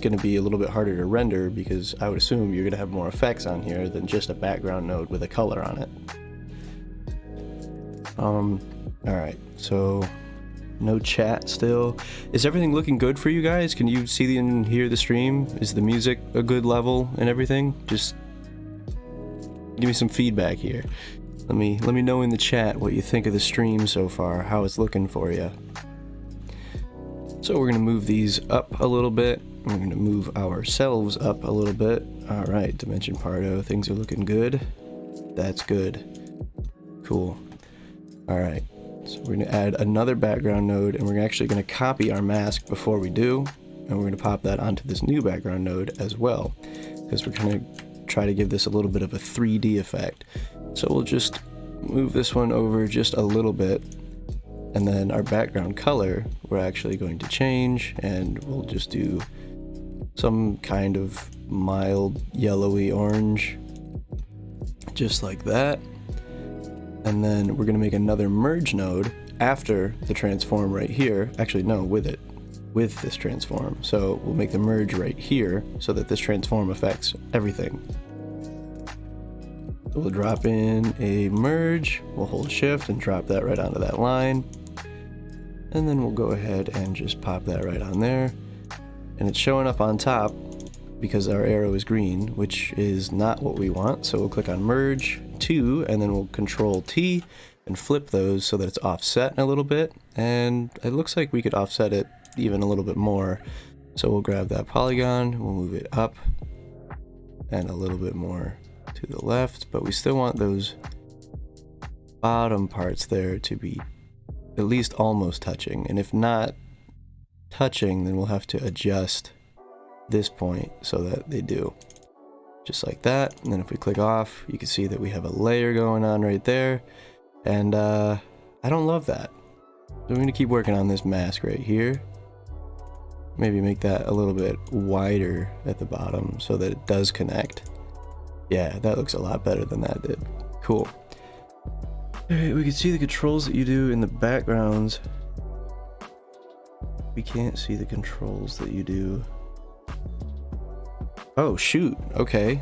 going to be a little bit harder to render because I would assume you're going to have more effects on here than just a background node with a color on it. Alright, so no chat still. Is everything looking good for you guys? Can you see and hear the stream? Is the music a good level and everything? Just give me some feedback here. Let me know in the chat what you think of the stream so far, how it's looking for you. So we're gonna move these up a little bit. We're gonna move ourselves up a little bit. Alright, Dimension Pardo, things are looking good. That's good. Cool. Alright, so we're gonna add another background node, and we're actually gonna copy our mask before we do, and we're gonna pop that onto this new background node as well, because we're gonna try to give this a little bit of a 3D effect. So we'll just move this one over just a little bit, and then our background color we're actually going to change, and we'll just do some kind of mild yellowy orange, just like that. And then we're going to make another merge node after the transform right here. Actually, no, with this transform. So we'll make the merge right here so that this transform affects everything. We'll drop in a merge, we'll hold shift and drop that right onto that line. And then we'll go ahead and just pop that right on there. And it's showing up on top because our arrow is green, which is not what we want. So we'll click on merge 2, and then we'll control T and flip those so that it's offset a little bit. And it looks like we could offset it even a little bit more. So we'll grab that polygon, we'll move it up and a little bit more to the left, but we still want those bottom parts there to be at least almost touching. And if not touching, then we'll have to adjust this point so that they do. Just like that. And then if we click off, you can see that we have a layer going on right there. And I don't love that. So we're going to keep working on this mask right here. Maybe make that a little bit wider at the bottom so that it does connect. Yeah, that looks a lot better than that did. Cool. Alright, we can see the controls that you do in the backgrounds. We can't see the controls that you do. Oh, shoot. Okay.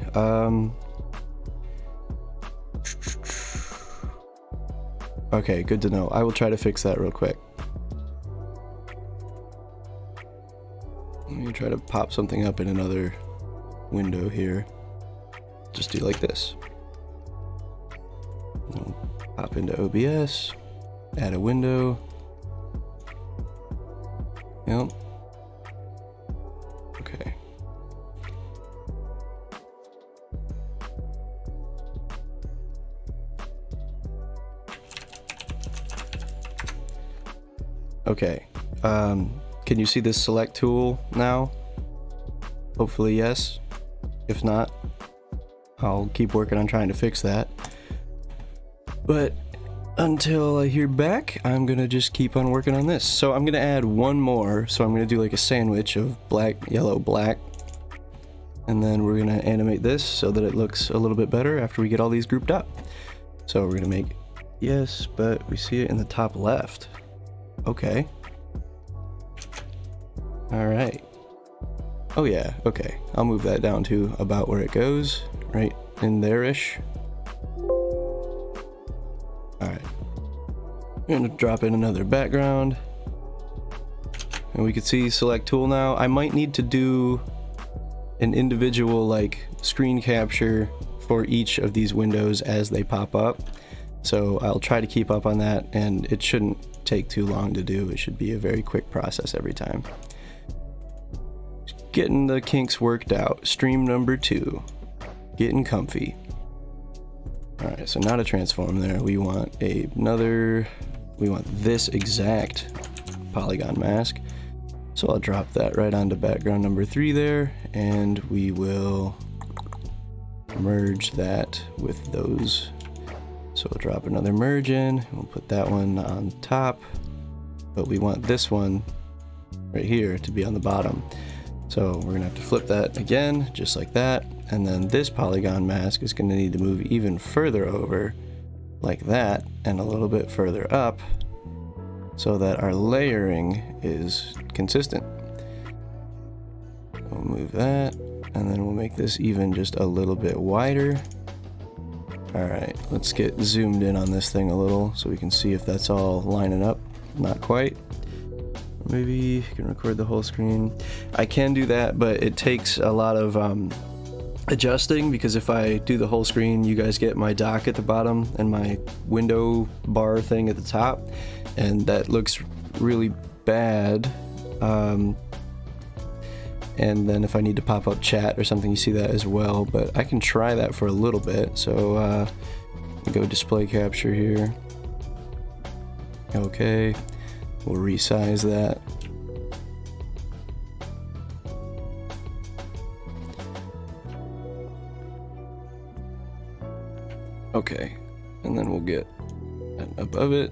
Okay, good to know. I will try to fix that real quick. Let me try to pop something up in another window here. Just do like this. We'll pop into OBS, add a window. Yep. Okay. Okay. Can you see this select tool now? Hopefully yes. If not, I'll keep working on trying to fix that. But until I hear back, I'm gonna just keep on working on this. So I'm gonna add one more. So I'm gonna do like a sandwich of black, yellow, black. And then we're gonna animate this so that it looks a little bit better after we get all these grouped up. So we're gonna make, yes, but we see it in the top left. Okay. All right. Oh yeah, okay. I'll move that down to about where it goes, right in there-ish. Alright. I'm gonna drop in another background. And we can see select tool now. I might need to do an individual like screen capture for each of these windows as they pop up. So I'll try to keep up on that, and it shouldn't take too long to do. It should be a very quick process every time. Getting the kinks worked out. Stream number 2. Getting comfy. Alright, so not a transform there. We want we want this exact polygon mask. So I'll drop that right onto background number 3 there, and we will merge that with those. So we'll drop another merge in, we'll put that one on top, but we want this one right here to be on the bottom. So we're gonna have to flip that again, just like that, and then this polygon mask is gonna need to move even further over, like that, and a little bit further up, so that our layering is consistent. We'll move that, and then we'll make this even just a little bit wider. Alright, let's get zoomed in on this thing a little so we can see if that's all lining up. Not quite. Maybe you can record the whole screen. I can do that, but it takes a lot of adjusting, because if I do the whole screen, you guys get my dock at the bottom and my window bar thing at the top, and that looks really bad. And then if I need to pop up chat or something, you see that as well, but I can try that for a little bit. So go display capture here. Okay, we'll resize that. Okay, and then we'll get above it.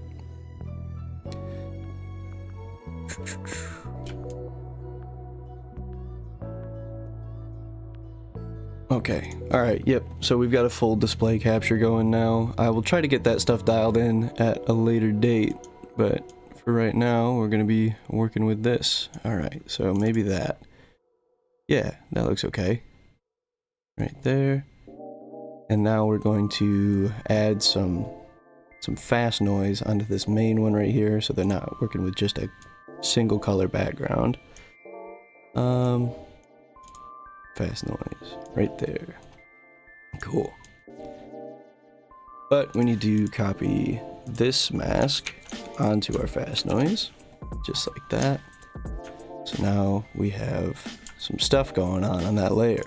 Okay, alright, yep, so we've got a full display capture going now. I will try to get that stuff dialed in at a later date, but for right now, we're going to be working with this. Alright, so maybe that. Yeah, that looks okay. Right there. And now we're going to add some fast noise onto this main one right here, so they're not working with just a single color background. Fast noise right there. Cool. But we need to copy this mask onto our fast noise, just like that. So now we have some stuff going on that layer.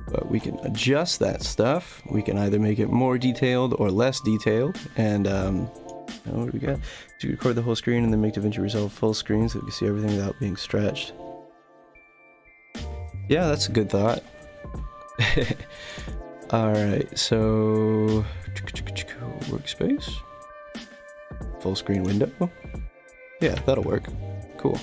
But we can adjust that stuff. We can either make it more detailed or less detailed. And what do we got? To record the whole screen and then make DaVinci Resolve full screen so we can see everything without being stretched. Yeah, that's a good thought. Alright, so workspace, full screen window. Yeah, that'll work. Cool.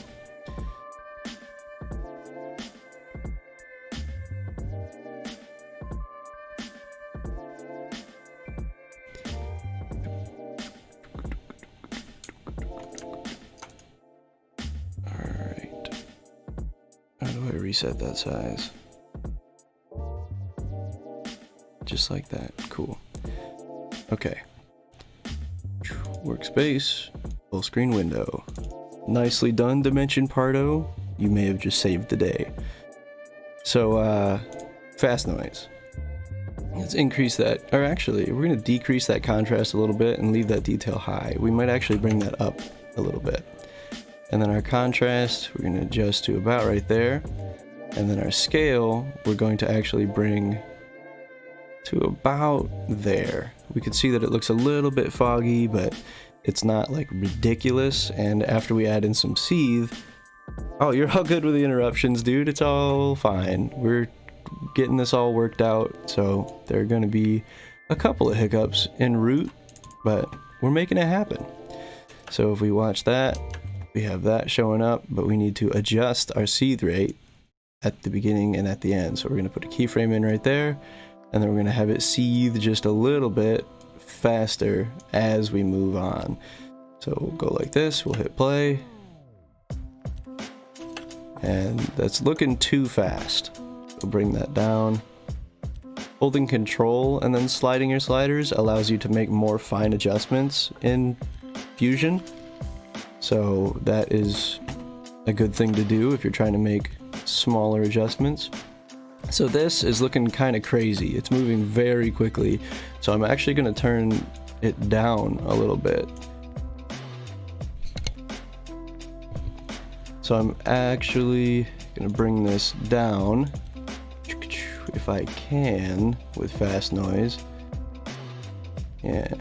Reset that size. Just like that. Cool. Okay. Workspace. Full screen window. Nicely done, Dimension Pardo. You may have just saved the day. So, fast noise. Let's increase that. Or actually, we're going to decrease that contrast a little bit and leave that detail high. We might actually bring that up a little bit. And then our contrast, we're going to adjust to about right there. And then our scale, we're going to actually bring to about there. We can see that it looks a little bit foggy, but it's not like ridiculous. And after we add in some seethe, oh, you're all good with the interruptions, dude. It's all fine. We're getting this all worked out. So there are going to be a couple of hiccups en route, but we're making it happen. So if we watch that, we have that showing up, but we need to adjust our seethe rate at the beginning and at the end. So we're going to put a keyframe in right there, and then we're going to have it seethe just a little bit faster as we move on. So we'll go like this, we'll hit play, and that's looking too fast. We'll bring that down. Holding control and then sliding your sliders allows you to make more fine adjustments in Fusion. So that is a good thing to do if you're trying to make smaller adjustments. So this is looking kind of crazy. It's moving very quickly. So I'm actually going to turn it down a little bit. So I'm actually going to bring this down if I can with fast noise. Yeah.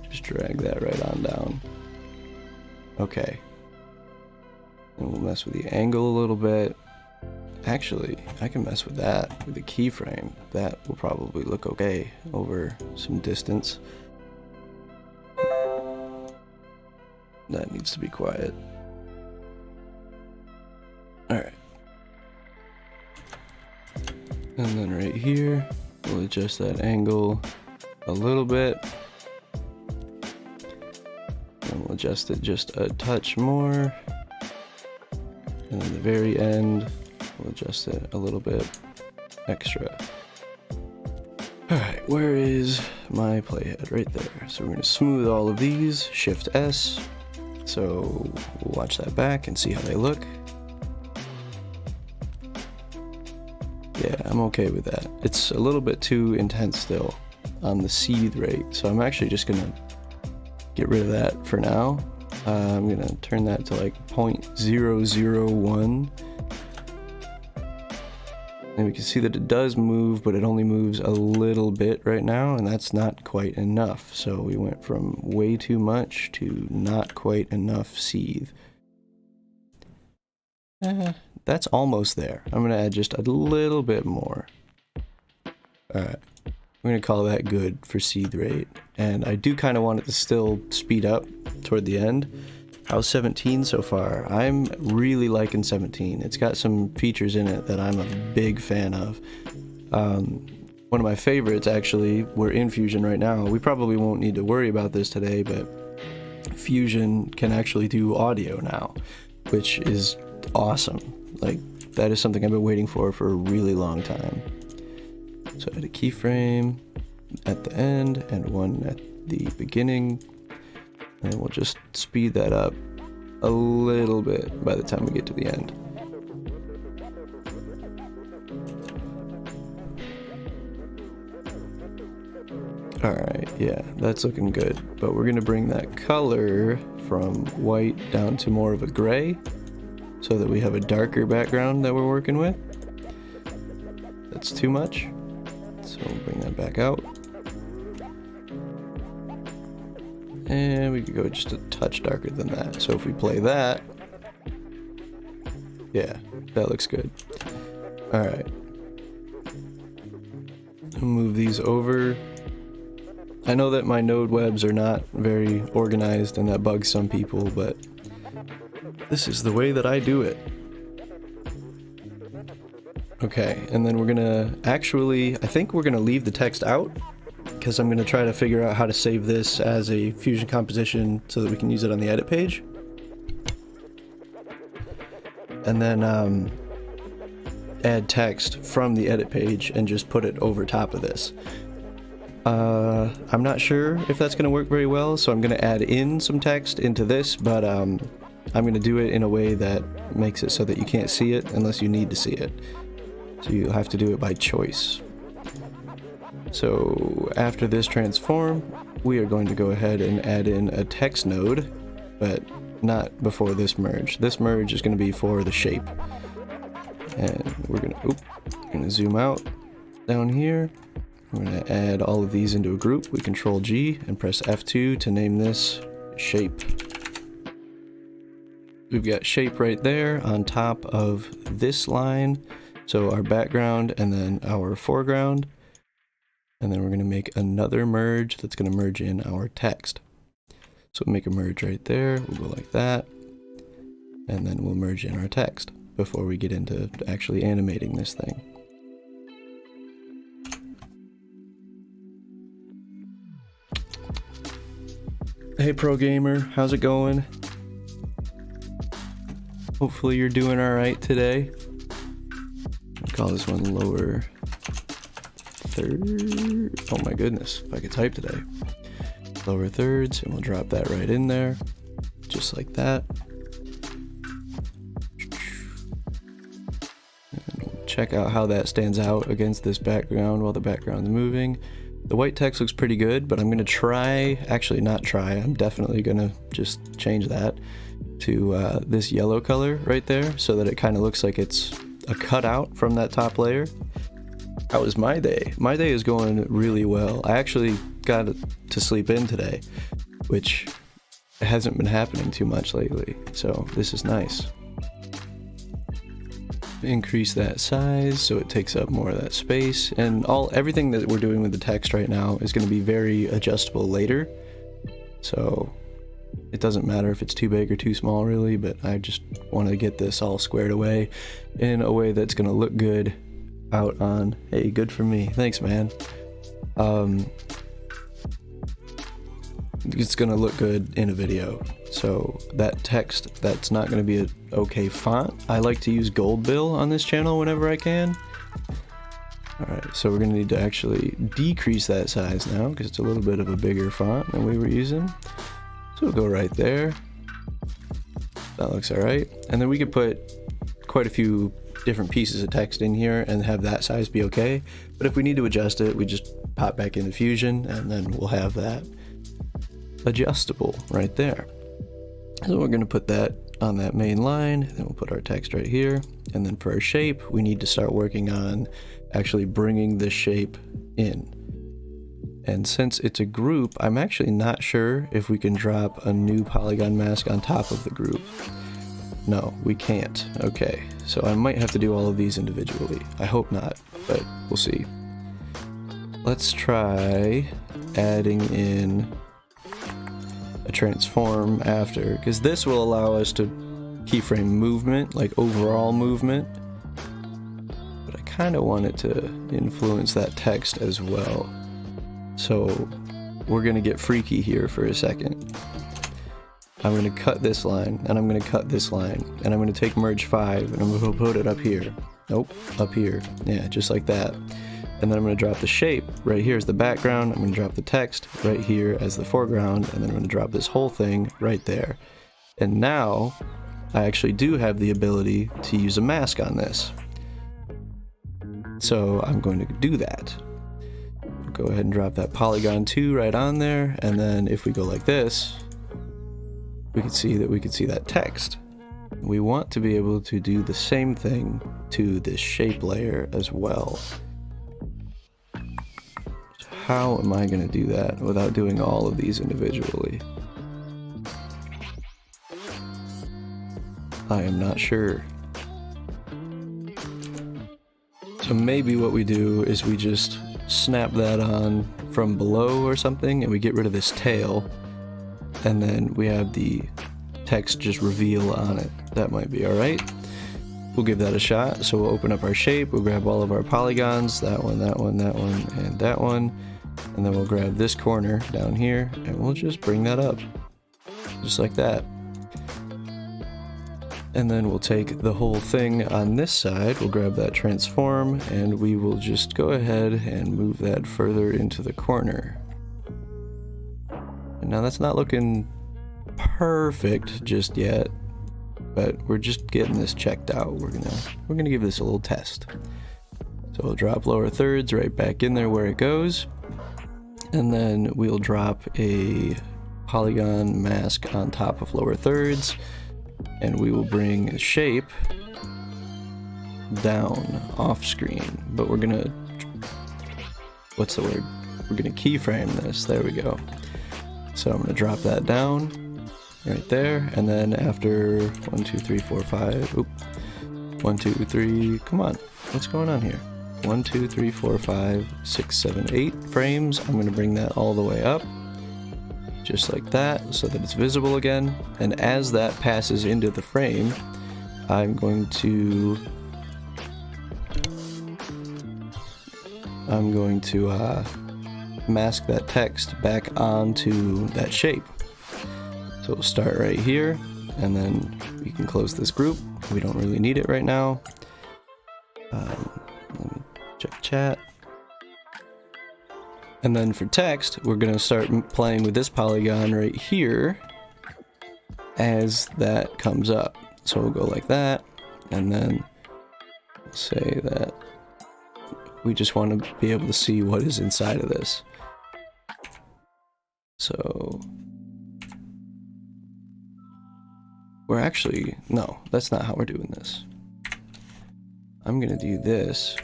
Just drag that right on down. Okay. And we'll mess with the angle a little bit. Actually, I can mess with that with the keyframe. That will probably look okay over some distance. That needs to be quiet. Alright. And then right here, we'll adjust that angle a little bit. And we'll adjust it just a touch more. And then the very end, we'll adjust it a little bit extra. Alright, where is my playhead? Right there. So we're going to smooth all of these, Shift S. So we'll watch that back and see how they look. Yeah, I'm okay with that. It's a little bit too intense still on the seethe rate, so I'm actually just going to get rid of that for now. I'm going to turn that to like 0.001. And we can see that it does move, but it only moves a little bit right now, and that's not quite enough. So we went from way too much to not quite enough seethe. That's almost there. I'm going to add just a little bit more. Alright, we're going to call that good for seethe rate. And I do kind of want it to still speed up toward the end. How's 17 so far? I'm really liking 17. It's got some features in it that I'm a big fan of. One of my favorites, actually, we're in Fusion right now. We probably won't need to worry about this today, but Fusion can actually do audio now, which is awesome. Like, that is something I've been waiting for a really long time. So I had a keyframe at the end and one at the beginning. And we'll just speed that up a little bit by the time we get to the end. Alright, yeah, that's looking good. But we're going to bring that color from white down to more of a gray, so that we have a darker background that we're working with. That's too much, so we'll bring that back out. And we could go just a touch darker than that. So if we play that, yeah, that looks good. Alright. Move these over. I know that my node webs are not very organized and that bugs some people, but this is the way that I do it. Okay, and then we're gonna actually, I think we're gonna leave the text out, because I'm going to try to figure out how to save this as a Fusion composition so that we can use it on the edit page. And then add text from the edit page and just put it over top of this. I'm not sure if that's going to work very well, so I'm going to add in some text into this, but I'm going to do it in a way that makes it so that you can't see it unless you need to see it. So you'll have to do it by choice. So after this transform, we are going to go ahead and add in a text node, but not before this merge. This merge is going to be for the shape. And we're going to zoom out down here. We're going to add all of these into a group. We Control G and press F2 to name this shape. We've got shape right there on top of this line. So our background and then our foreground. And then we're going to make another merge that's going to merge in our text. So we'll make a merge right there. We'll go like that. And then we'll merge in our text before we get into actually animating this thing. Hey Pro Gamer, how's it going? Hopefully you're doing alright today. I'll call this one lower third. Oh my goodness, if I could type today. Lower thirds, and we'll drop that right in there, just like that. And we'll check out how that stands out against this background while the background's moving. The white text looks pretty good, but I'm going to try, actually not try, I'm definitely going to just change that to this yellow color right there so that it kind of looks like it's a cutout from that top layer. How was my day? My day is going really well. I actually got to sleep in today, which hasn't been happening too much lately, so this is nice. Increase that size so it takes up more of that space, and everything that we're doing with the text right now is going to be very adjustable later, so it doesn't matter if it's too big or too small really, but I just want to get this all squared away in a way that's going to look good out on. Hey, good for me, thanks man. it's gonna look good in a video. So that text, that's not gonna be an okay font. I like to use Gold Bill on this channel whenever I can. Alright, so we're gonna need to actually decrease that size now because it's a little bit of a bigger font than we were using. So we'll go right there. That looks alright. And then we could put quite a few different pieces of text in here and have that size be okay. But if we need to adjust it, we just pop back into Fusion and then we'll have that adjustable right there. So we're going to put that on that main line, then we'll put our text right here. And then for our shape, we need to start working on actually bringing the shape in. And since it's a group, I'm actually not sure if we can drop a new polygon mask on top of the group. No, we can't. Okay, so I might have to do all of these individually. I hope not, but we'll see. Let's try adding in a transform after, because this will allow us to keyframe movement, like overall movement. But I kind of want it to influence that text as well. So we're going to get freaky here for a second. I'm going to cut this line, and I'm going to cut this line, and I'm going to take merge 5, and I'm going to put it up here. Nope, up here. Yeah, just like that. And then I'm going to drop the shape right here as the background. I'm going to drop the text right here as the foreground, and then I'm going to drop this whole thing right there. And now I actually do have the ability to use a mask on this. So I'm going to do that. Go ahead and drop that polygon 2 right on there, and then if we go like this, we can see that text. We want to be able to do the same thing to this shape layer as well. So how am I going to do that without doing all of these individually? I am not sure. So maybe what we do is we just snap that on from below or something, and we get rid of this tail, and then we have the text just reveal on it. That might be alright. We'll give that a shot. So we'll open up our shape, we'll grab all of our polygons, that one, that one, that one, and that one, and then we'll grab this corner down here, and we'll just bring that up, just like that. And then we'll take the whole thing on this side, we'll grab that transform, and we will just go ahead and move that further into the corner. And now that's not looking perfect just yet, but we're just getting this checked out. We're gonna give this a little test. So we'll drop lower thirds right back in there where it goes, and then we'll drop a polygon mask on top of lower thirds. And we will bring shape down off screen, but we're gonna, what's the word? We're gonna keyframe this, there we go. So I'm gonna drop that down right there, and then after 1, 2, 3, 4, 5, oop, 1, 2, 3, come on, what's going on here? 1, 2, 3, 4, 5, 6, 7, 8 frames, I'm gonna bring that all the way up. Just like that, so that it's visible again. And as that passes into the frame, I'm going to mask that text back onto that shape. So we'll start right here, and then we can close this group. We don't really need it right now. Let me check chat. And then for text, we're going to start playing with this polygon right here as that comes up. So we'll go like that, and then we'll say that we just want to be able to see what is inside of this. So we're actually, no, that's not how we're doing this. I'm going to do this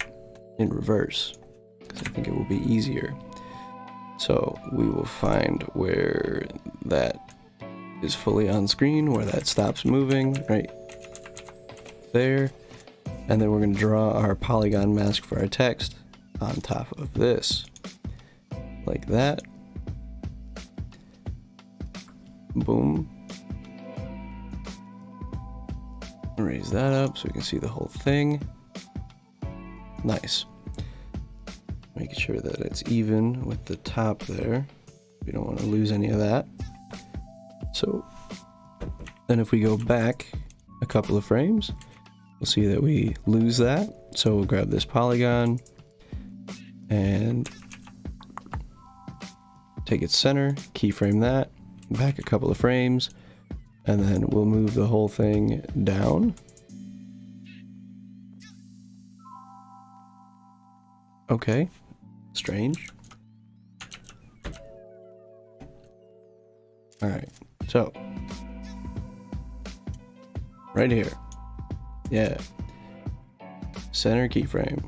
in reverse because I think it will be easier. So we will find where that is fully on screen, where that stops moving, right there. And then we're going to draw our polygon mask for our text on top of this, like that. Boom. Raise that up so we can see the whole thing. Nice. Making sure that it's even with the top there. We don't want to lose any of that. So then if we go back a couple of frames, we'll see that we lose that. So we'll grab this polygon and take its center, keyframe that, back a couple of frames, and then we'll move the whole thing down. Okay, strange. Alright, so right here, yeah, center keyframe,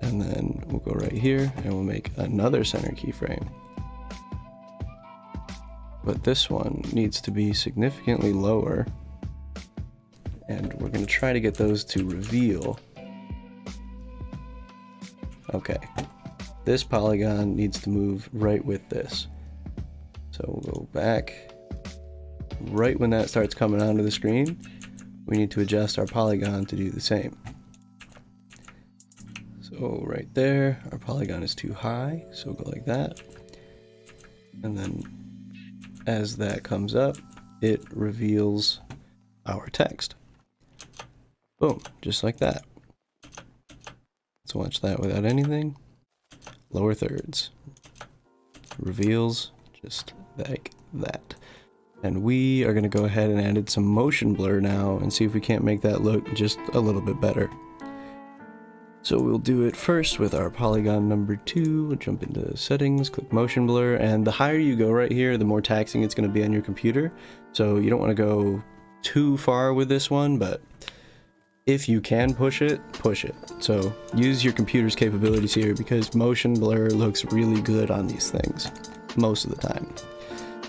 and then we'll go right here and we'll make another center keyframe, but this one needs to be significantly lower, and we're going to try to get those to reveal. Okay, this polygon needs to move right with this. So we'll go back. Right when that starts coming onto the screen, we need to adjust our polygon to do the same. So right there, our polygon is too high, so we'll go like that. And then as that comes up, it reveals our text. Boom, just like that. Let's watch that without anything. Lower thirds. Reveals just like that. And we are going to go ahead and add some motion blur now and see if we can't make that look just a little bit better. So we'll do it first with our polygon number 2. We'll jump into settings, click motion blur, and the higher you go right here, the more taxing it's going to be on your computer. So you don't want to go too far with this one, but if you can push it, push it. So use your computer's capabilities here, because motion blur looks really good on these things most of the time.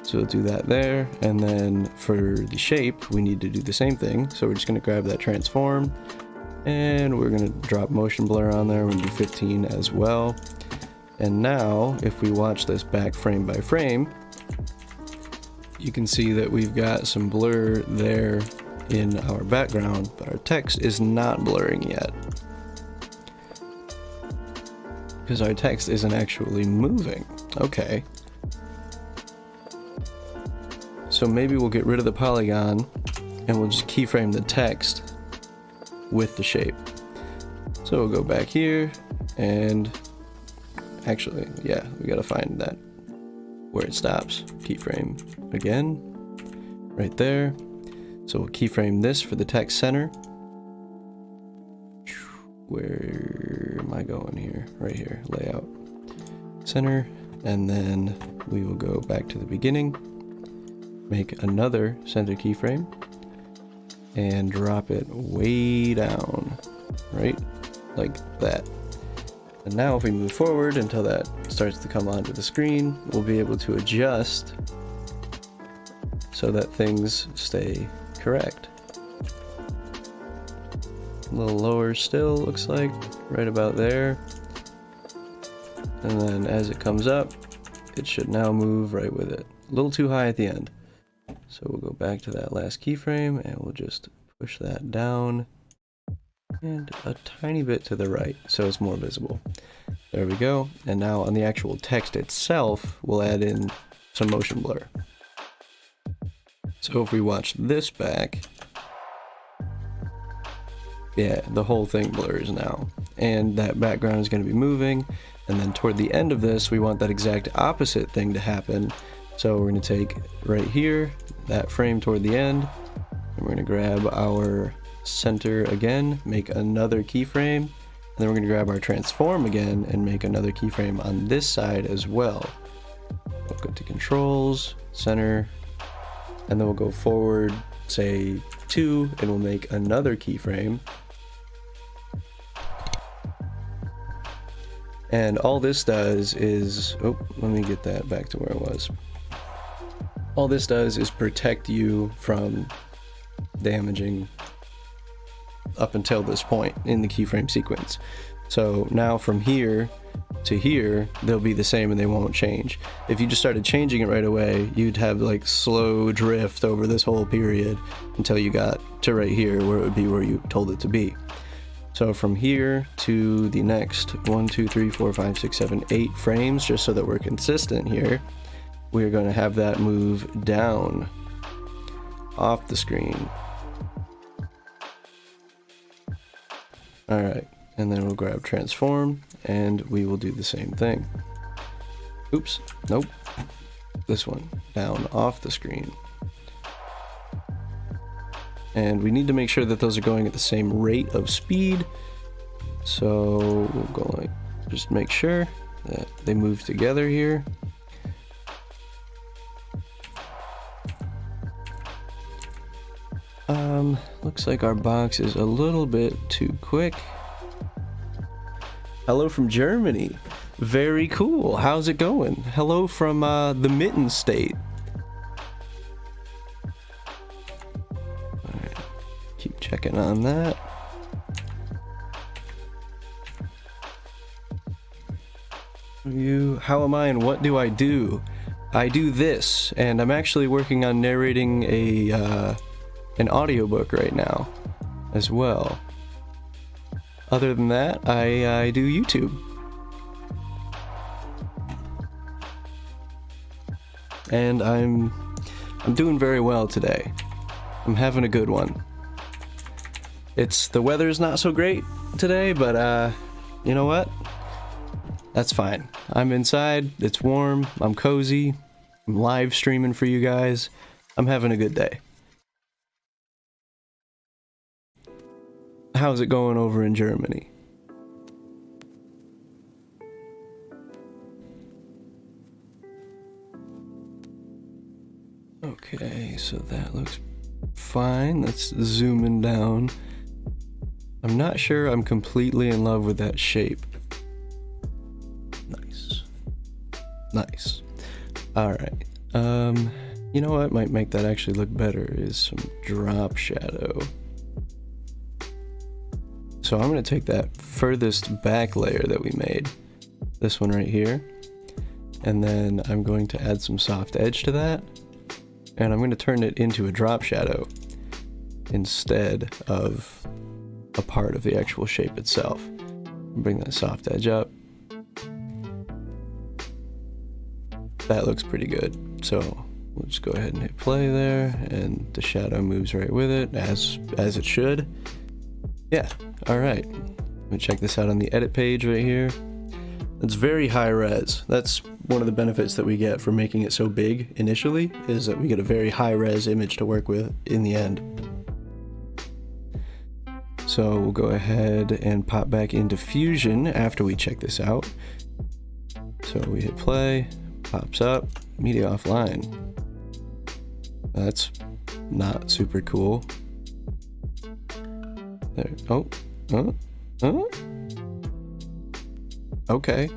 So we'll do that there, and then for the shape we need to do the same thing. So we're just going to grab that transform and we're going to drop motion blur on there. We're going to do 15 as well. And now if we watch this back frame by frame, you can see that we've got some blur there in our background, but our text is not blurring yet because our text isn't actually moving. Okay, so maybe we'll get rid of the polygon and we'll just keyframe the text with the shape. So we'll go back here and actually, yeah, we gotta find that where it stops. Keyframe again, right there. So we'll keyframe this for the text center. Where am I going here? Right here, layout, center, and then we will go back to the beginning, make another center keyframe, and drop it way down, right? Like that. And now if we move forward until that starts to come onto the screen, we'll be able to adjust so that things stay correct. A little lower still, looks like, right about there. And then as it comes up, it should now move right with it. A little too high at the end. So we'll go back to that last keyframe and we'll just push that down and a tiny bit to the right so it's more visible. There we go. And now on the actual text itself, we'll add in some motion blur. So if we watch this back, yeah, the whole thing blurs now, and that background is going to be moving. And then toward the end of this, we want that exact opposite thing to happen. So we're going to take right here, that frame toward the end, and we're going to grab our center again, make another keyframe, and then we're going to grab our transform again and make another keyframe on this side as well. We'll go to controls, center, and then we'll go forward, say 2, and we'll make another keyframe. And all this does is, oh, let me get that back to where it was. All this does is protect you from damaging up until this point in the keyframe sequence. So now from here to here, they'll be the same and they won't change. If you just started changing it right away, you'd have like slow drift over this whole period until you got to right here where it would be where you told it to be. So from here to the next 1, 2, 3, 4, 5, 6, 7, 8 frames, just so that we're consistent here, we're going to have that move down off the screen. Alright, and then we'll grab transform and we will do the same thing. Oops, nope. This one, down off the screen. And we need to make sure that those are going at the same rate of speed. So we'll go like, just make sure that they move together here. Looks like our box is a little bit too quick. Hello from Germany. Very cool. How's it going? Hello from the Mitten State. Alright, keep checking on that. How am I and what do I do? I do this, and I'm actually working on narrating an audiobook right now as well. Other than that, I do YouTube. And I'm doing very well today. I'm having a good one. The weather's not so great today, but you know what? That's fine. I'm inside, it's warm, I'm cozy, I'm live streaming for you guys. I'm having a good day. How's it going over in Germany? Okay, so that looks fine. Let's zoom in down. I'm not sure I'm completely in love with that shape. Nice. Nice. Alright. You know what might make that actually look better is some drop shadow. So I'm going to take that furthest back layer that we made, this one right here, and then I'm going to add some soft edge to that, and I'm going to turn it into a drop shadow instead of a part of the actual shape itself. Bring that soft edge up. That looks pretty good. So we'll just go ahead and hit play there, and the shadow moves right with it, as it should. Yeah, alright. Let me check this out on the edit page right here. It's very high res. That's one of the benefits that we get from making it so big initially, is that we get a very high res image to work with in the end. So we'll go ahead and pop back into Fusion after we check this out. So we hit play, pops up, media offline. That's not super cool. There. Okay.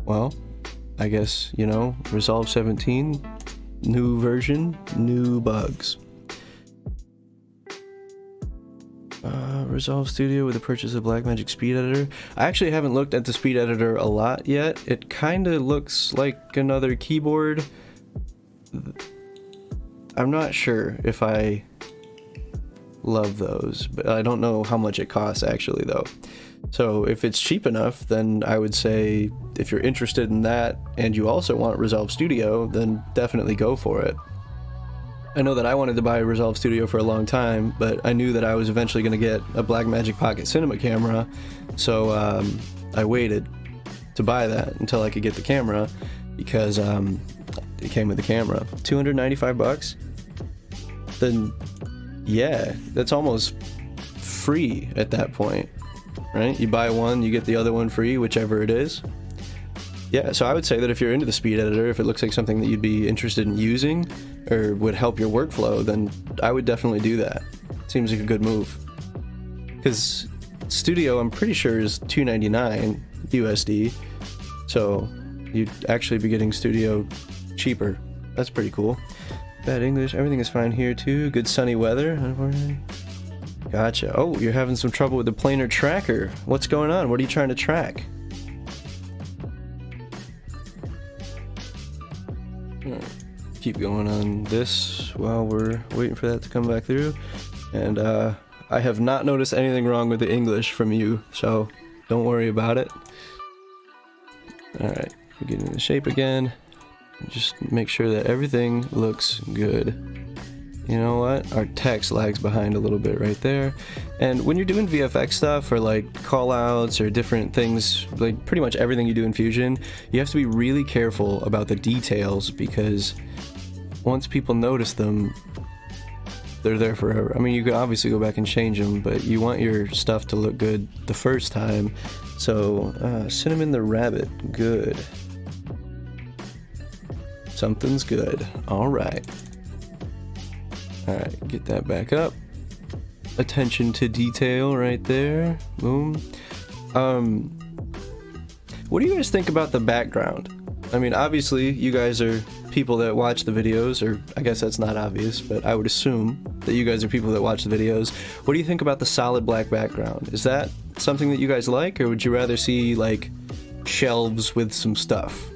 Well, I guess, you know, Resolve 17, new version, new bugs. Resolve Studio with the purchase of Blackmagic Speed Editor. I actually haven't looked at the Speed Editor a lot yet. It kind of looks like another keyboard. I'm not sure if I love those, but I don't know how much it costs actually though. So if it's cheap enough, then I would say if you're interested in that and you also want Resolve Studio, then definitely go for it. I know that I wanted to buy Resolve Studio for a long time, but I knew that I was eventually going to get a Blackmagic Pocket Cinema camera, so I waited to buy that until I could get the camera, because it came with the camera. 295 bucks? Then yeah, that's almost free at that point, right? You buy one, you get the other one free, whichever it is. Yeah, so I would say that if you're into the Speed Editor, if it looks like something that you'd be interested in using or would help your workflow, then I would definitely do that. Seems like a good move. Because Studio, I'm pretty sure, is $299 USD, so you'd actually be getting Studio cheaper. That's pretty cool. Bad English, everything is fine here too. Good sunny weather, unfortunately. Gotcha. Oh, you're having some trouble with the planar tracker. What's going on? What are you trying to track? Keep going on this while we're waiting for that to come back through. And I have not noticed anything wrong with the English from you, so don't worry about it. Alright, we're getting the shape again. Just make sure that everything looks good. You know what? Our text lags behind a little bit right there. And when you're doing VFX stuff or like callouts or different things, like pretty much everything you do in Fusion, you have to be really careful about the details, because once people notice them, they're there forever. I mean, you can obviously go back and change them, but you want your stuff to look good the first time. So, Cinnamon the Rabbit, good. Something's good. Alright. Alright, get that back up. Attention to detail right there. Boom. What do you guys think about the background? I mean, obviously, you guys are people that watch the videos, or I guess that's not obvious, but I would assume that you guys are people that watch the videos. What do you think about the solid black background? Is that something that you guys like, or would you rather see, like, shelves with some stuff?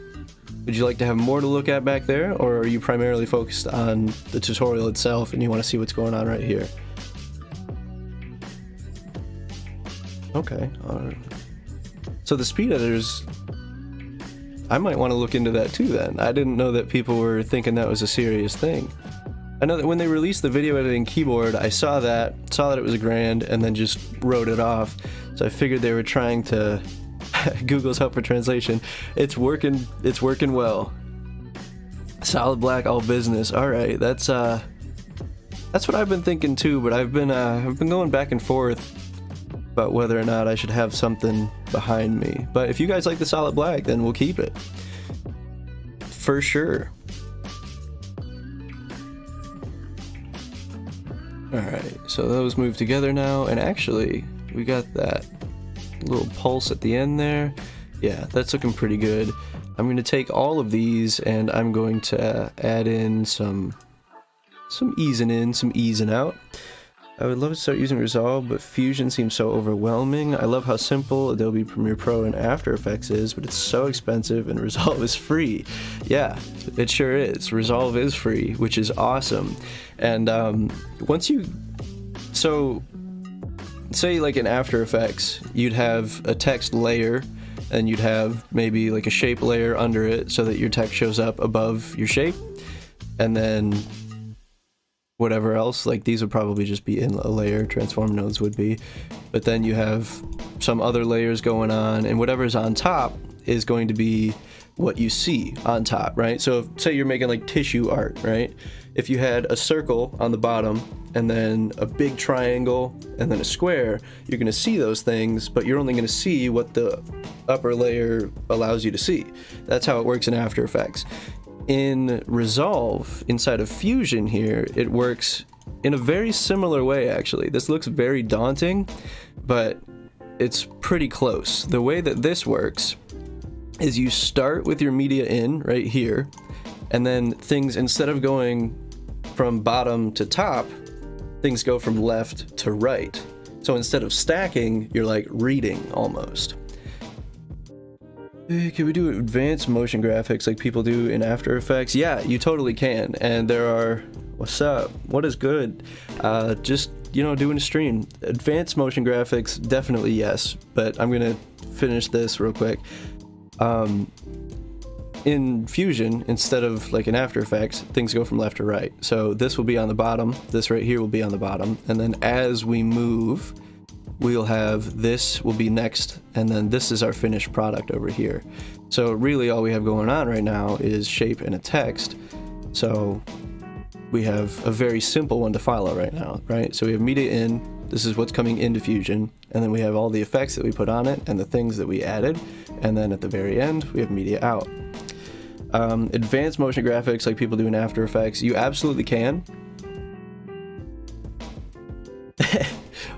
Would you like to have more to look at back there, or are you primarily focused on the tutorial itself and you want to see what's going on right here? Okay, alright. So the speed editors, I might want to look into that too then. I didn't know that people were thinking that was a serious thing. I know that when they released the video editing keyboard, I saw that it was $1,000, and then just wrote it off. So I figured they were trying to Google's help for translation. It's working well. Solid black, all business. Alright, that's what I've been thinking too, but I've been going back and forth about whether or not I should have something behind me. But if you guys like the solid black, then we'll keep it. For sure. Alright, so those move together now, and actually, we got that little pulse at the end there. Yeah, that's looking pretty good. I'm going to take all of these and I'm going to add in some easing in, some easing out. I would love to start using Resolve, but Fusion seems so overwhelming. I love how simple Adobe Premiere Pro and After Effects is, but it's so expensive, and Resolve is free. Yeah, it sure is. Resolve is free, which is awesome. And so say like in After Effects, you'd have a text layer, and you'd have maybe like a shape layer under it so that your text shows up above your shape, and then whatever else, like these would probably just be in a layer, transform nodes would be, but then you have some other layers going on, and whatever's on top is going to be what you see on top, right? So if, say you're making like tissue art, right? If you had a circle on the bottom and then a big triangle and then a square, you're going to see those things, but you're only going to see what the upper layer allows you to see. That's how it works in After Effects. In Resolve, inside of Fusion here, it works in a very similar way, actually. This looks very daunting, but it's pretty close. The way that this works is you start with your media in right here, and then things, instead of going from bottom to top, things go from left to right. So instead of stacking, you're like reading almost. Can we do advanced motion graphics like people do in After Effects? Yeah, you totally can. And there are, what's up? What is good? Just, you know, doing a stream. Advanced motion graphics, definitely yes. But I'm gonna finish this real quick. In Fusion, instead of like in After Effects, things go from left to right. So this will be on the bottom, this right here will be on the bottom, and then as we move, we'll have this will be next, and then this is our finished product over here. So really all we have going on right now is shape and a text. So we have a very simple one to follow right now, right? So we have media in, this is what's coming into Fusion, and then we have all the effects that we put on it and the things that we added, and then at the very end we have media out. Advanced motion graphics like people do in After Effects, you absolutely can.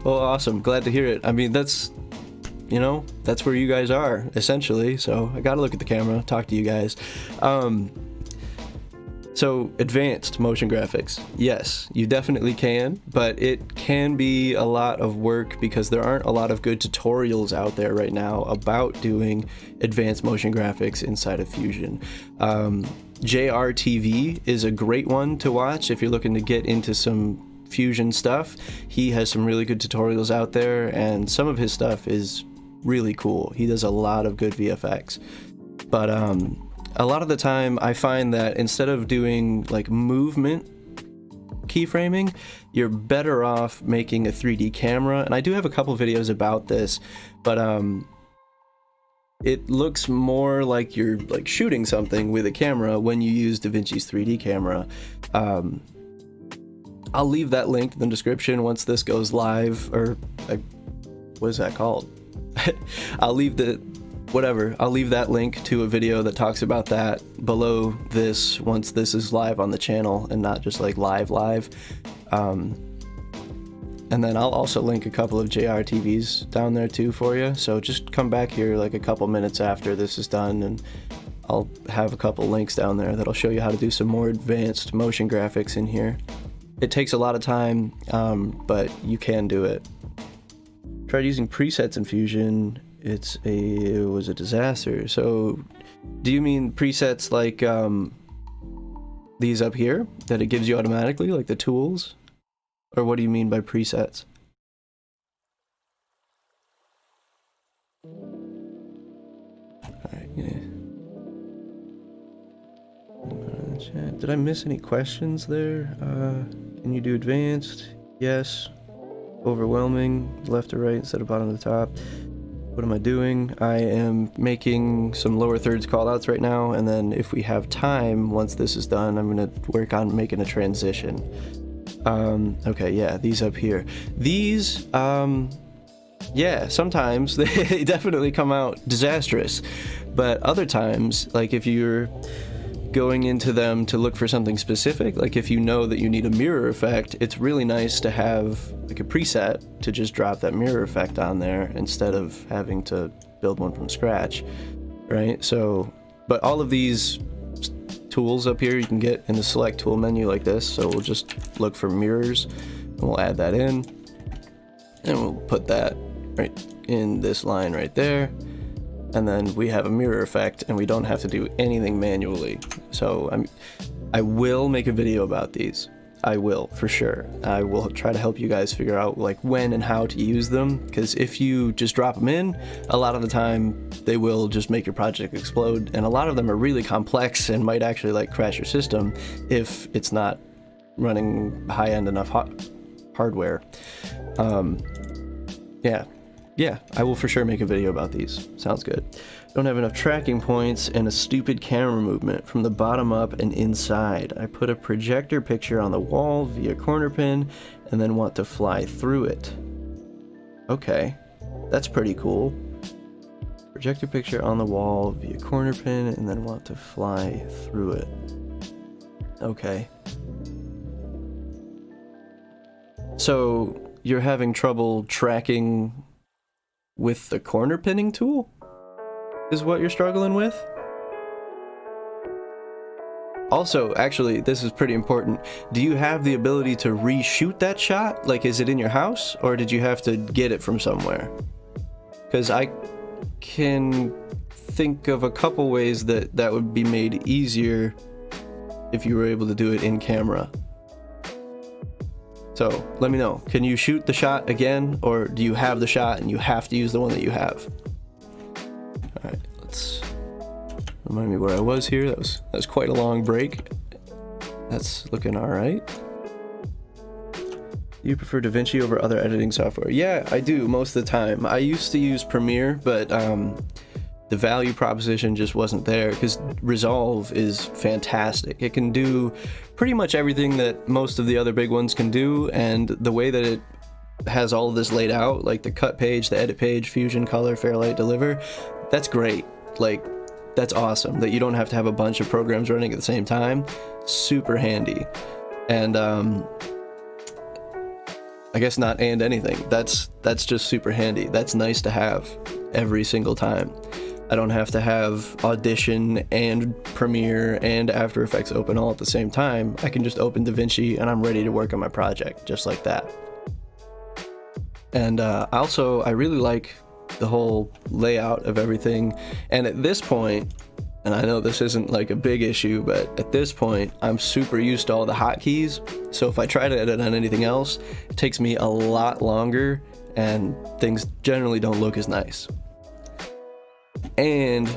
Well, awesome. Glad to hear it. I mean, that's, you know, that's where you guys are, essentially. So I gotta look at the camera, talk to you guys. So advanced motion graphics, yes, you definitely can, but it can be a lot of work because there aren't a lot of good tutorials out there right now about doing advanced motion graphics inside of Fusion. JRTV is a great one to watch if you're looking to get into some Fusion stuff. He has some really good tutorials out there, and some of his stuff is really cool. He does a lot of good VFX. But a lot of the time I find that instead of doing like movement keyframing, you're better off making a 3D camera. And I do have a couple videos about this, but it looks more like you're like shooting something with a camera when you use DaVinci's 3D camera. I'll leave that link in the description once this goes live, or what is that called? I'll leave that link to a video that talks about that below this once this is live on the channel and not just like live. And then I'll also link a couple of JRTVs down there too for you. So just come back here like a couple minutes after this is done and I'll have a couple links down there that'll show you how to do some more advanced motion graphics in here. It takes a lot of time, but you can do it. Tried using presets in Fusion. It was a disaster. So do you mean presets like these up here that it gives you automatically, like the tools? Or what do you mean by presets? Alright, yeah. Did I miss any questions there? Can you do advanced? Yes. Overwhelming, left to right instead of bottom to top. What am I doing? I am making some lower thirds callouts right now, and then if we have time, once this is done, I'm going to work on making a transition. Okay, yeah, these up here. These, yeah, sometimes they definitely come out disastrous, but other times, like if you're going into them to look for something specific, like if you know that you need a mirror effect, it's really nice to have like a preset to just drop that mirror effect on there instead of having to build one from scratch, right? So, but all of these tools up here you can get in the select tool menu like this, so we'll just look for mirrors and we'll add that in and we'll put that right in this line right there, and then we have a mirror effect and we don't have to do anything manually. So I will make a video about these. I will, for sure. I will try to help you guys figure out like when and how to use them, because if you just drop them in, a lot of the time they will just make your project explode, and a lot of them are really complex and might actually like crash your system if it's not running high-end enough hardware. Yeah, I will for sure make a video about these. Sounds good. Don't have enough tracking points and a stupid camera movement from the bottom up and inside. I put a projector picture on the wall via corner pin and then want to fly through it. Okay, that's pretty cool. Projector picture on the wall via corner pin and then want to fly through it. Okay. So you're having trouble tracking with the corner pinning tool? Is what you're struggling with? Also, actually, this is pretty important. Do you have the ability to reshoot that shot? Like, is it in your house, or did you have to get it from somewhere? Because I can think of a couple ways that that would be made easier if you were able to do it in camera. So let me know. Can you shoot the shot again, or do you have the shot and you have to use the one that you have? All right, let's remind me where I was here. That was quite a long break. That's looking all right. Do you prefer DaVinci over other editing software? Yeah, I do most of the time. I used to use Premiere, but the value proposition just wasn't there, because Resolve is fantastic. It can do pretty much everything that most of the other big ones can do, and the way that it has all of this laid out, like the cut page, the edit page, fusion, color, Fairlight, deliver, that's great. Like, that's awesome that you don't have to have a bunch of programs running at the same time. Super handy. And I guess not and anything. That's just super handy. That's nice to have every single time. I don't have to have Audition and Premiere and After Effects open all at the same time. I can just open DaVinci and I'm ready to work on my project just like that. And also, I really like the whole layout of everything. And at this point, And I know this isn't like a big issue, but at this point, I'm super used to all the hotkeys. So if I try to edit on anything else, it takes me a lot longer and things generally don't look as nice. And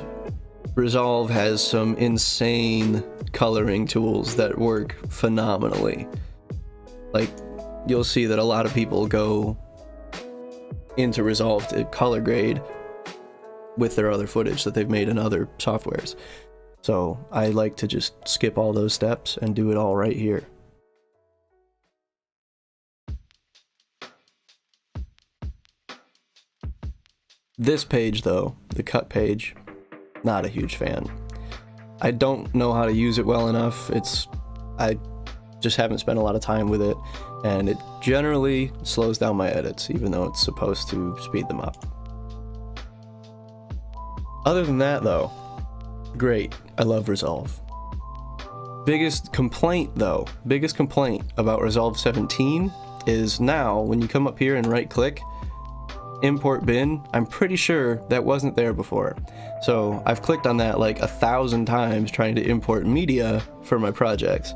Resolve has some insane coloring tools that work phenomenally. Like, you'll see that a lot of people go into Resolve to color grade with their other footage that they've made in other softwares. So I like to just skip all those steps and do it all right here. This page though, the cut page, not a huge fan. I don't know how to use it well enough. I just haven't spent a lot of time with it, and it generally slows down my edits, even though it's supposed to speed them up. Other than that though, great. I love Resolve. Biggest complaint about Resolve 17 is now when you come up here and right click, import bin, I'm pretty sure that wasn't there before. So I've clicked on that like 1,000 times trying to import media for my projects.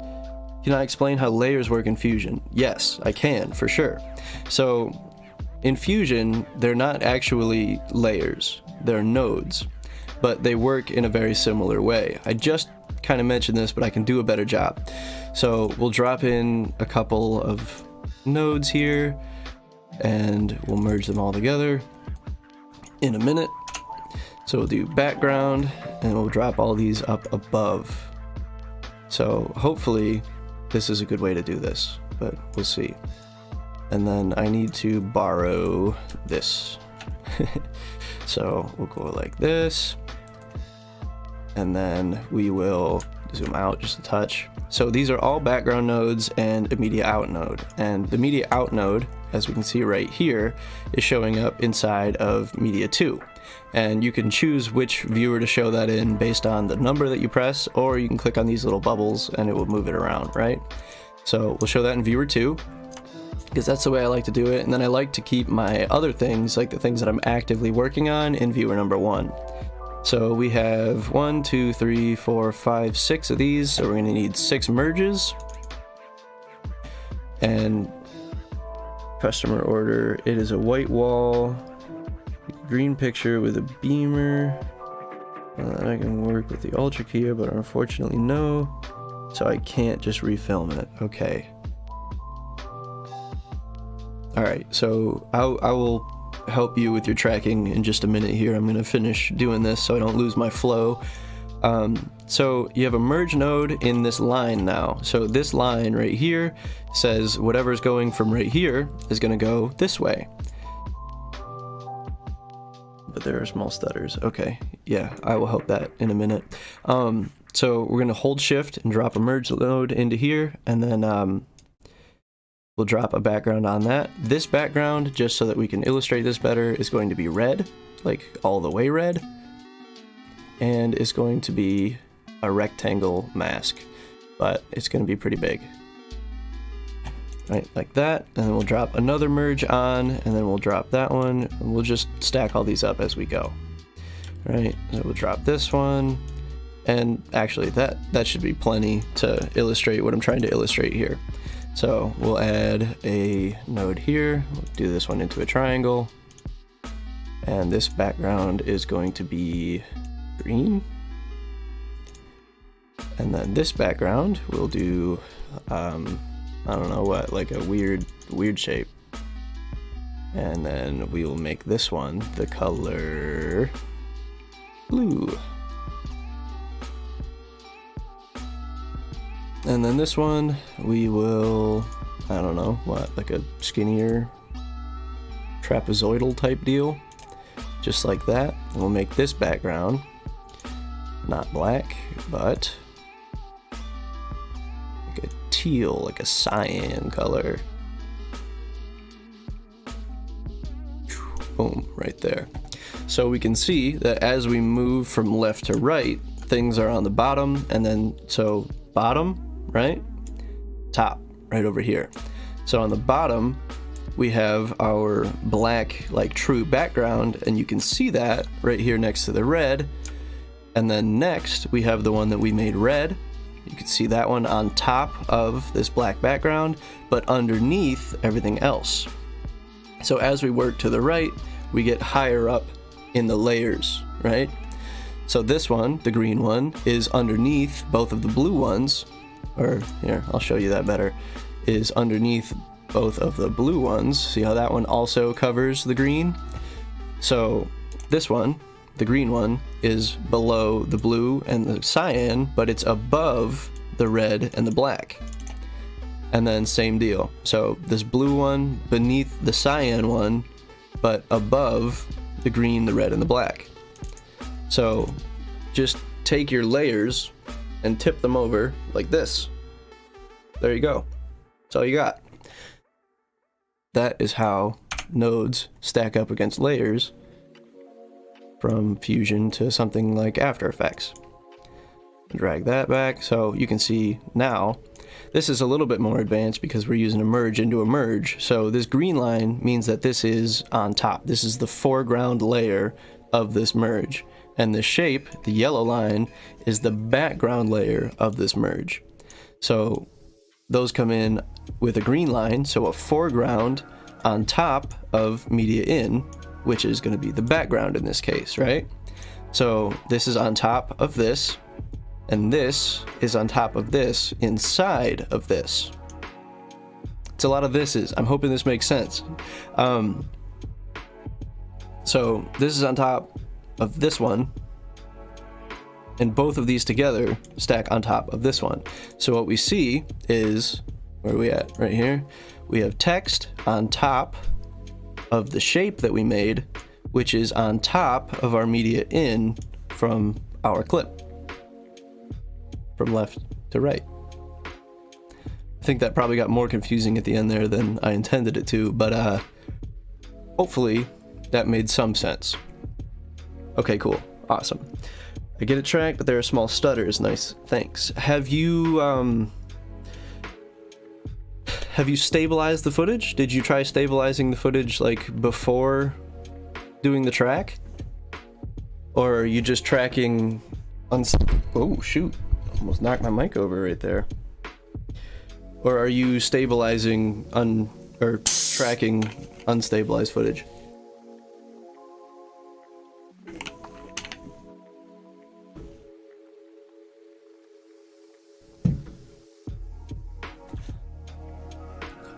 Can I explain how layers work in Fusion? Yes, I can, for sure. So in Fusion, they're not actually layers, they're nodes, but they work in a very similar way. I just kind of mentioned this, but I can do a better job. So we'll drop in a couple of nodes here, and we'll merge them all together in a minute. So we'll do background, and we'll drop all these up above. So hopefully this is a good way to do this, but we'll see. And then I need to borrow this. So we'll go like this, and then we will zoom out just a touch. So these are all background nodes and a media out node. And the media out node, as we can see right here, is showing up inside of media 2. And you can choose which viewer to show that in based on the number that you press, or you can click on these little bubbles and it will move it around, right? So we'll show that in viewer 2, because that's the way I like to do it. And then I like to keep my other things, like the things that I'm actively working on, in viewer number 1. So we have 1, 2, 3, 4, 5, 6 of these, so we're going to need 6 merges. And customer order, it is a white wall, green picture with a beamer. I can work with the Ultra Keyer, but unfortunately no, so I can't just refilm it. Okay. Alright, so I will help you with your tracking in just a minute here. I'm going to finish doing this so I don't lose my flow. So you have a merge node in this line now. So this line right here says whatever's going from right here is going to go this way. But there are small stutters. Okay, yeah, I will help that in a minute. So we're going to hold shift and drop a merge node into here, and then we'll drop a background on that. This background, just so that we can illustrate this better, is going to be red, like all the way red, and is going to be a rectangle mask, but it's going to be pretty big. Right, like that, and then we'll drop another merge on, and then we'll drop that one, and we'll just stack all these up as we go. Right, so we'll drop this one, and actually that should be plenty to illustrate what I'm trying to illustrate here. So we'll add a node here, we'll do this one into a triangle, and this background is going to be green. And then this background we'll do, I don't know what, like a weird shape. And then we will make this one the color blue. And then this one, we will, I don't know, what, like a skinnier trapezoidal type deal. Just like that. And we'll make this background not black, but like a teal, like a cyan color. Boom, right there. So we can see that as we move from left to right, things are on the bottom, and then, so bottom, right? Top, right over here. So on the bottom, we have our black, like true background, and you can see that right here next to the red. And then next, we have the one that we made red. You can see that one on top of this black background, but underneath everything else. So as we work to the right, we get higher up in the layers, right? So this one, the green one, is underneath both of the blue ones, or here, I'll show you that better, is underneath both of the blue ones. See how that one also covers the green? So this one, the green one, is below the blue and the cyan, but it's above the red and the black. And then same deal. So this blue one beneath the cyan one, but above the green, the red, and the black. So just take your layers and tip them over like this. There you go. That's all you got. That is how nodes stack up against layers from Fusion to something like After Effects. Drag that back so you can see now. This is a little bit more advanced because we're using a merge into a merge. So this green line means that this is on top. This is the foreground layer of this merge. And the shape, the yellow line, is the background layer of this merge. So those come in with a green line, so a foreground on top of media in, which is going to be the background in this case, right? So this is on top of this, and this is on top of this inside of this. It's a lot of thises. I'm hoping this makes sense. So this is on top of this one, and both of these together stack on top of this one. So what we see is, where are we at? Right here. We have text on top of the shape that we made, which is on top of our media in from our clip, from left to right. I think that probably got more confusing at the end there than I intended it to, but hopefully that made some sense. Okay, cool. Awesome. I get it tracked, but there are small stutters. Nice. Thanks. Have you stabilized the footage? Did you try stabilizing the footage like before doing the track? Or are you just tracking oh shoot. Almost knocked my mic over right there. Or are you stabilizing or tracking unstabilized footage?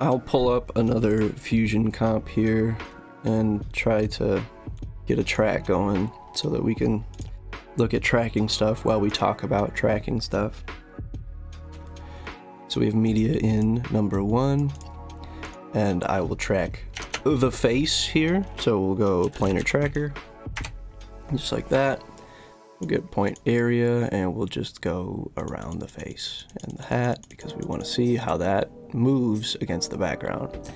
I'll pull up another Fusion comp here and try to get a track going so that we can look at tracking stuff while we talk about tracking stuff. So we have media in number 1, and I will track the face here. So we'll go planar tracker, just like that. We'll get point area, and we'll just go around the face and the hat because we want to see how that moves against the background.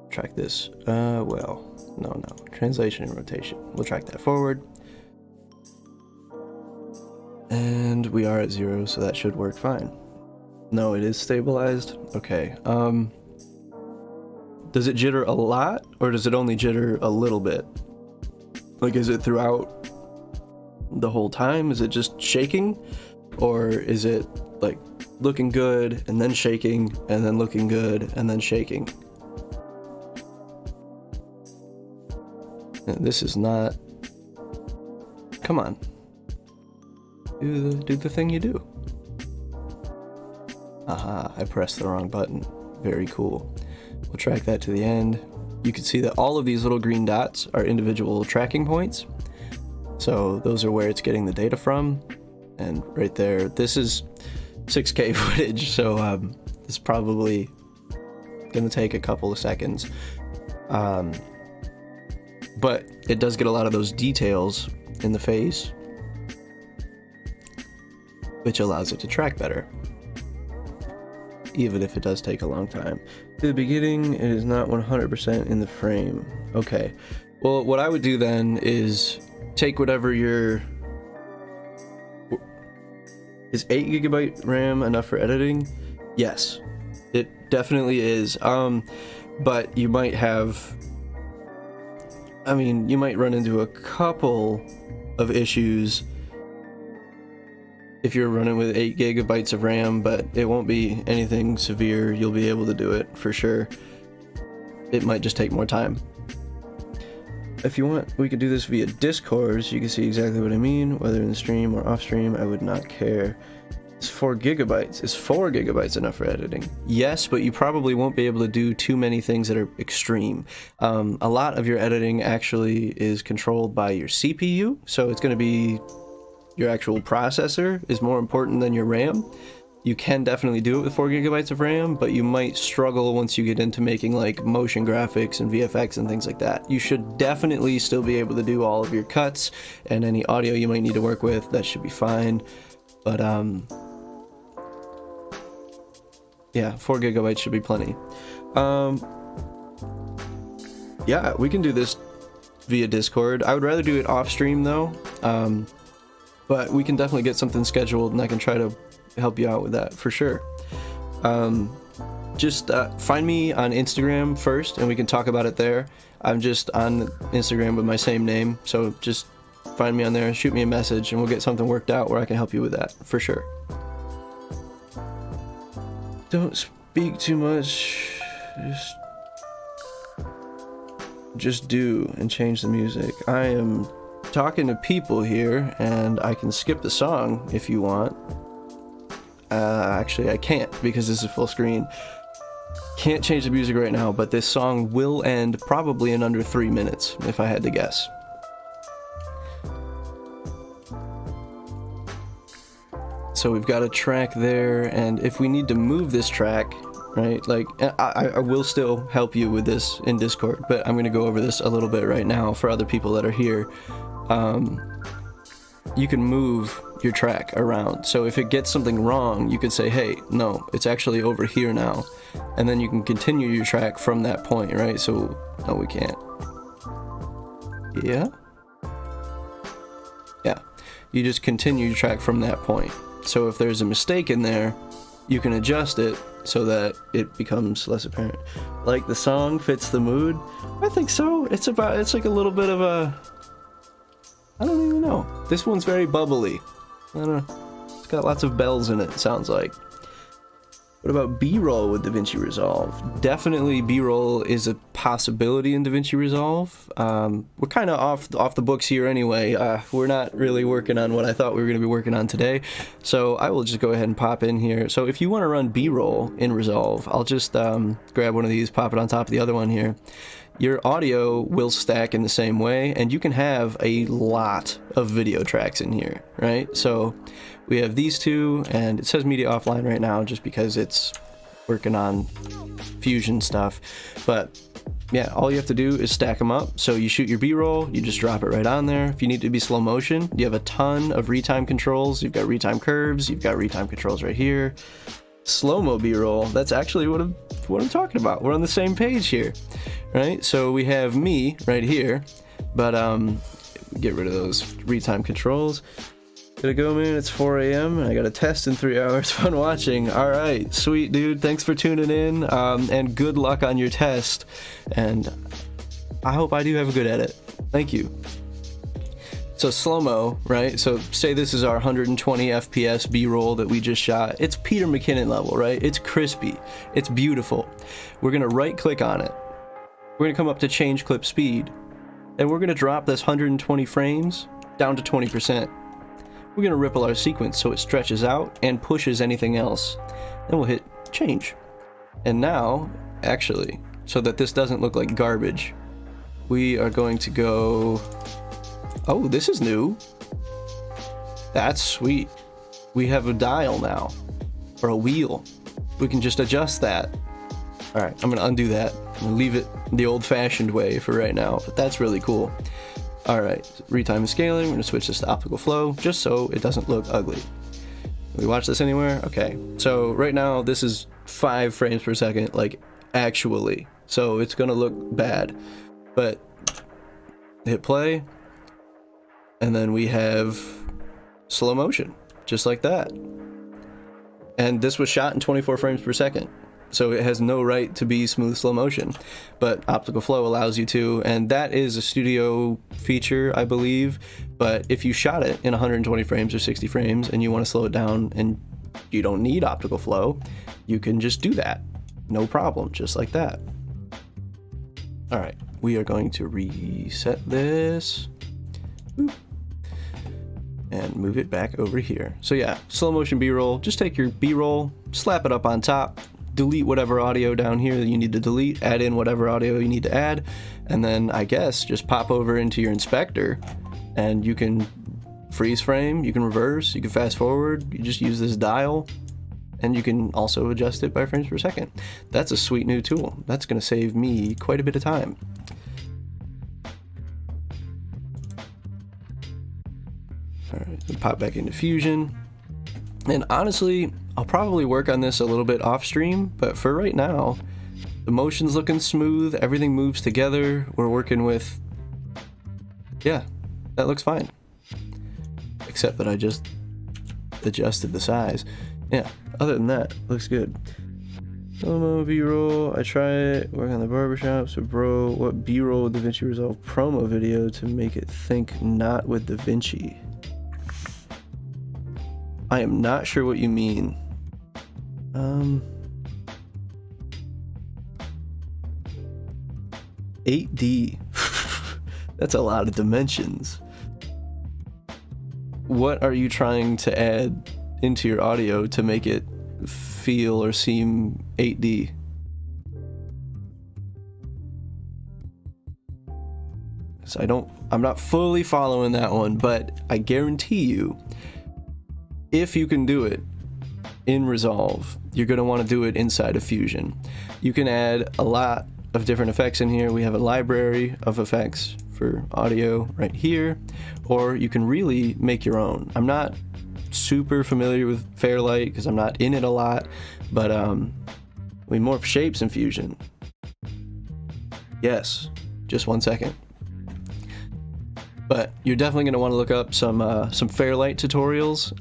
Track this. Well, no. Translation and rotation. We'll track that forward. And we are at 0, so that should work fine. No, it is stabilized. Okay. Does it jitter a lot, or does it only jitter a little bit? Like, is it throughout the whole time? Is it just shaking, or is it like looking good and then shaking and then looking good and then shaking? And this is not. Come on, do the thing you do. Aha, I pressed the wrong button. Very cool. We'll track that to the end. You can see that all of these little green dots are individual tracking points. So those are where it's getting the data from. And right there, this is 6K footage, so it's probably gonna take a couple of seconds. But it does get a lot of those details in the face, which allows it to track better, even if it does take a long time. To the beginning, it is not 100% in the frame. Okay, well, what I would do then is take whatever your... Is 8 GB RAM enough for editing? Yes, it definitely is. But you might have... you might run into a couple of issues if you're running with 8 gigabytes of RAM, but it won't be anything severe. You'll be able to do it for sure. It might just take more time. If you want, we could do this via Discord, so you can see exactly what I mean, whether in the stream or off stream. I would not care. It's 4 gigabytes. Is 4 gigabytes enough for editing? Yes, but you probably won't be able to do too many things that are extreme. A lot of your editing actually is controlled by your CPU, so it's going to be your actual processor is more important than your RAM. You can definitely do it with 4 gigabytes of RAM, but you might struggle once you get into making like motion graphics and VFX and things like that. You should definitely still be able to do all of your cuts and any audio you might need to work with. That should be fine. But yeah, 4 gigabytes should be plenty. Yeah, we can do this via Discord. I would rather do it off stream though. But we can definitely get something scheduled, and I can try to help you out with that for sure. Just find me on Instagram first, and we can talk about it there. I'm just on Instagram with my same name, so just find me on there, shoot me a message, and we'll get something worked out where I can help you with that for sure. Don't speak too much. Just do and change the music. I am talking to people here, and I can skip the song if you want. Actually I can't because this is full screen. Can't change the music right now, but this song will end probably in under 3 minutes if I had to guess. So we've got a track there, and if we need to move this track, right, like I will still help you with this in Discord, but I'm going to go over this a little bit right now for other people that are here. You can move your track around, so if it gets something wrong, you could say, hey, no, it's actually over here now, and then you can continue your track from that point, right? So no, we can't. Yeah, you just continue your track from that point. So if there's a mistake in there, you can adjust it so that it becomes less apparent. Like the song fits the mood? I think so. It's like a little bit of a, I don't even know. This one's very bubbly. I don't know. It's got lots of bells in it, it sounds like. What about B-roll with DaVinci Resolve? Definitely B-roll is a possibility in DaVinci Resolve. We're kind of off the books here anyway. We're not really working on what I thought we were going to be working on today. So I will just go ahead and pop in here. So if you want to run B-roll in Resolve, I'll just grab one of these, pop it on top of the other one here. Your audio will stack in the same way, and you can have a lot of video tracks in here, right? So we have these two, and it says media offline right now just because it's working on Fusion stuff. But yeah, all you have to do is stack them up. So you shoot your B-roll, you just drop it right on there. If you need to be slow motion, you have a ton of retime controls. You've got retime curves, you've got retime controls right here. Slow-mo B-roll, that's actually what I'm talking about. We're on the same page here, right? So we have me right here, but get rid of those retime controls. Gotta go, man. It's 4 a.m. and I got a test in 3 hours. Fun watching. All right, sweet dude. Thanks for tuning in, and good luck on your test. And I hope I do have a good edit. Thank you. So slow-mo, right? So say this is our 120 FPS B-roll that we just shot. It's Peter McKinnon level, right? It's crispy. It's beautiful. We're gonna right-click on it. We're gonna come up to change clip speed, and we're gonna drop this 120 frames down to 20%. We're gonna ripple our sequence so it stretches out and pushes anything else. Then we'll hit change. And now, actually, so that this doesn't look like garbage, we are going to go... Oh, this is new. That's sweet. We have a dial now, or a wheel. We can just adjust that. All right, I'm gonna undo that. I'm gonna leave it the old-fashioned way for right now, but that's really cool. All right, retime and scaling. We're gonna switch this to optical flow, just so it doesn't look ugly. Can we watch this anywhere? Okay, so right now this is 5 frames per second, like actually. So it's gonna look bad, but hit play. And then we have slow motion, just like that. And this was shot in 24 frames per second. so it has no right to be smooth slow motion, but optical flow allows you to, and that is a studio feature, I believe. But if you shot it in 120 frames or 60 frames and you want to slow it down and you don't need optical flow, you can just do that, no problem, just like that. All right, we are going to reset this. Boop. And move it back over here. So yeah, slow motion B-roll, just take your B-roll, slap it up on top, delete whatever audio down here that you need to delete, add in whatever audio you need to add, and then I guess just pop over into your inspector and you can freeze frame, you can reverse, you can fast forward, you just use this dial, and you can also adjust it by frames per second. That's a sweet new tool. That's gonna save me quite a bit of time. Alright, so pop back into Fusion. And honestly, I'll probably work on this a little bit off stream, but for right now, the motion's looking smooth, everything moves together, we're working with, yeah, that looks fine. Except that I just adjusted the size. Yeah, other than that, looks good. Promo B-roll, I try it, work on the barbershop, so bro, what B-roll with DaVinci Resolve promo video to make it think not with DaVinci? I am not sure what you mean. 8D. That's a lot of dimensions. What are you trying to add into your audio to make it feel or seem 8D? So I'm not fully following that one, but I guarantee you, if you can do it in Resolve, you're going to want to do it inside of Fusion. You can add a lot of different effects in here. We have a library of effects for audio right here, or you can really make your own. I'm not super familiar with Fairlight because I'm not in it a lot, but we Morph Shapes in Fusion. Yes, just 1 second. But you're definitely going to want to look up some Fairlight tutorials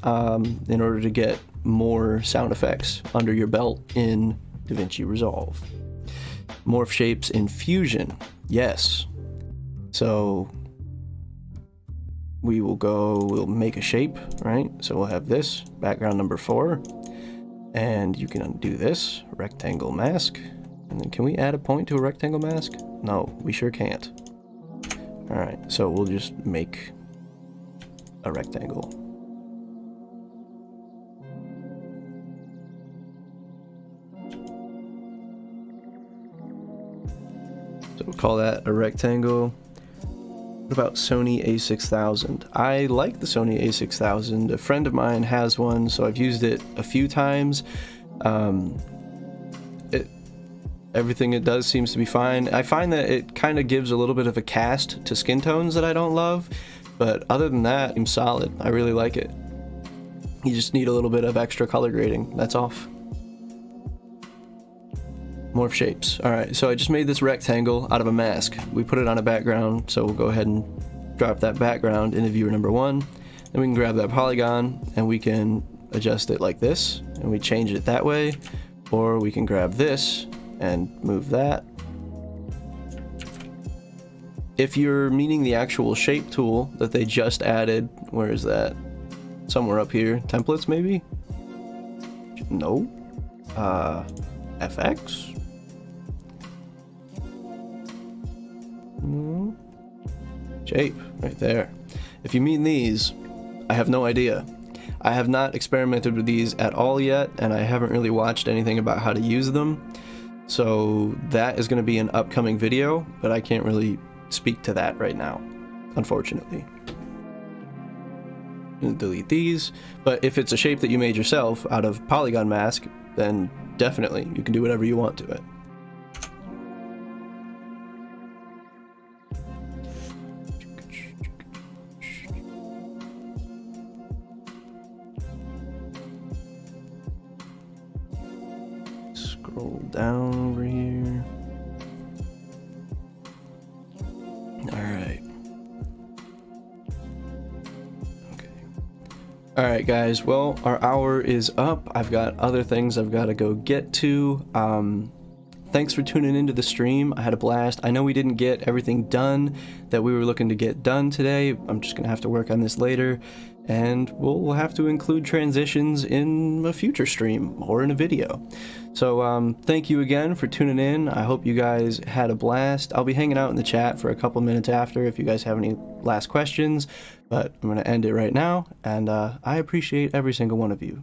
in order to get more sound effects under your belt in DaVinci Resolve. Morph Shapes in Fusion, yes. So we'll make a shape, right? So we'll have this, background number 4, and you can undo this, rectangle mask. And then can we add a point to a rectangle mask? No, we sure can't. All right, so we'll just make a rectangle. So we'll call that a rectangle. What about Sony a6000? I like the Sony a6000. A friend of mine has one, so I've used it a few times. Everything it does seems to be fine. I find that it kind of gives a little bit of a cast to skin tones that I don't love, but other than that, I'm solid. I really like it. You just need a little bit of extra color grading, that's off. Morph Shapes. Alright, so I just made this rectangle out of a mask. We put it on a background, so we'll go ahead and drop that background into viewer number 1. Then we can grab that polygon and we can adjust it like this, and we change it that way, or we can grab this and move that. If you're meaning the actual shape tool that they just added, where is that? Somewhere up here. Templates, maybe? No. FX? Shape, right there. If you mean these, I have no idea. I have not experimented with these at all yet, and I haven't really watched anything about how to use them. So that is going to be an upcoming video, but I can't really speak to that right now, unfortunately. Delete these, but if it's a shape that you made yourself out of polygon mask, then definitely you can do whatever you want to it. Scroll down over here. All right. Okay. Alright guys, well, our hour is up. I've got other things I've got to go get to. Thanks for tuning into the stream. I had a blast. I know we didn't get everything done that we were looking to get done today. I'm just gonna have to work on this later, and we'll have to include transitions in a future stream or in a video. So thank you again for tuning in. I hope you guys had a blast. I'll be hanging out in the chat for a couple minutes after if you guys have any last questions, but I'm gonna end it right now, and I appreciate every single one of you.